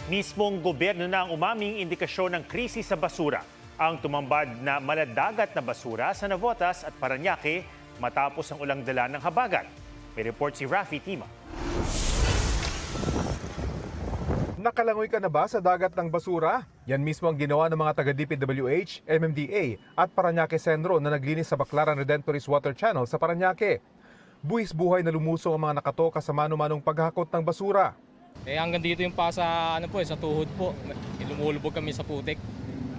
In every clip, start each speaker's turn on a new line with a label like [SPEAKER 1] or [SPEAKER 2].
[SPEAKER 1] Mismong gobyerno na ang umaming indikasyon ng krisis sa basura. Ang tumambad na maladagat na basura sa Navotas at Parañaque matapos ang ulang dala ng habagat. May report si Rafi Tima.
[SPEAKER 2] Nakalangoy ka na ba sa dagat ng basura? Yan mismo ang ginawa ng mga taga-DPWH, MMDA at Parañaque Centro na naglinis sa Baclaran Redemptorist Water Channel sa Parañaque. Buwis buhay na lumusong ang mga nakatoka sa mano-manong paghakot ng basura.
[SPEAKER 3] Hanggang dito yung pa sa, sa tuhod po. Lumulubog kami sa putik.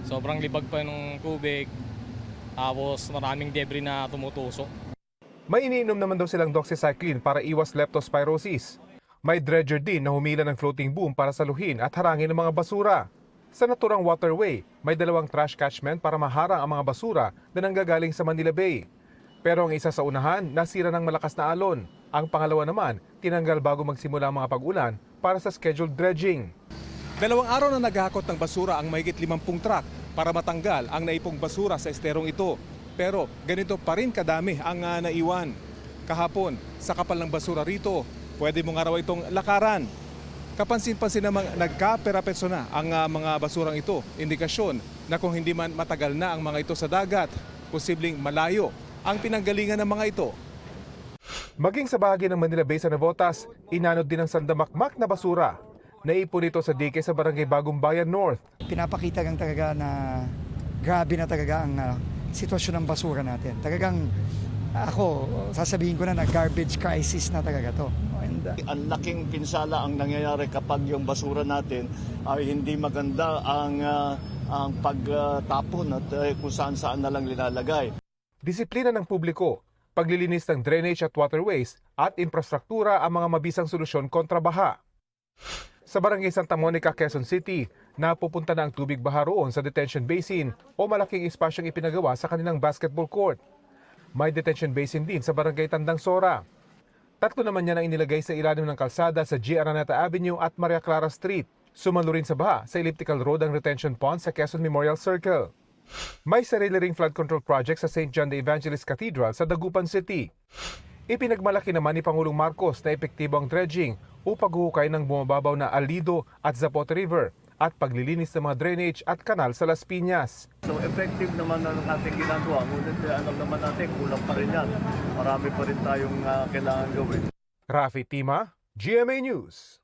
[SPEAKER 3] Sobrang libag pa ng tubig. Tapos maraming debris na tumutusok.
[SPEAKER 2] May iniinom naman daw silang doxycycline para iwas leptospirosis. May dredger din na humila ng floating boom para saluhin at harangin ang mga basura. Sa naturang waterway, may 2 trash catchment para maharang ang mga basura na nanggagaling sa Manila Bay. Pero ang isa sa unahan, nasira ng malakas na alon. Ang pangalawa naman, tinanggal bago magsimula ang mga pag-ulan para sa scheduled dredging.
[SPEAKER 4] 2 araw na naghahakot ng basura ang mahigit 50 truck para matanggal ang naipong basura sa esterong ito. Pero ganito pa rin kadami ang naiwan. Kahapon, sa kapal ng basura rito, pwede mo nga raw itong lakaran. Kapansin-pansin namang nagka-perapetso na ang mga basurang ito. Indikasyon na kung hindi man matagal na ang mga ito sa dagat, posibleng malayo ang pinanggalingan ng mga ito.
[SPEAKER 2] Maging sa bahagi ng Manila Bay sa Navotas, inanod din ang sandamakmak na basura. Naipon ito sa dike sa Barangay Bagong Bayan North.
[SPEAKER 5] Pinapakita lang talaga na grabe na talaga ang sitwasyon ng basura natin. Talagang ako, sasabihin ko na garbage crisis na talaga to.
[SPEAKER 6] Ang laking pinsala ang nangyayari kapag yung basura natin ay hindi maganda ang pagtapon at kung saan-saan na lang linalagay.
[SPEAKER 2] Disiplina ng publiko, paglilinis ng drainage at waterways at infrastruktura ang mga mabisang solusyon kontra baha. Sa Barangay Santa Monica, Quezon City, napupunta na ang tubig baha roon sa detention basin o malaking espasyong ipinagawa sa kanilang basketball court. May detention basin din sa Barangay Tandang Sora. 3 naman yan ang inilagay sa ilalim ng kalsada sa G. Araneta Avenue at Maria Clara Street. Sumalo rin sa baha sa Elliptical Road ang retention pond sa Quezon Memorial Circle. May sarili ring flood control project sa St. John the Evangelist Cathedral sa Dagupan City. Ipinagmalaki naman ni Pangulong Marcos na epektibo ang dredging o paghuhukay ng bumababaw na Alido at Zapote River at paglilinis ng mga drainage at kanal sa Las Piñas.
[SPEAKER 6] So effective naman ang ating ginagawa, ngunit alam naman natin kulang pa rin yan. Marami pa rin tayong kailangan gawin.
[SPEAKER 2] Rafi Tima, GMA News.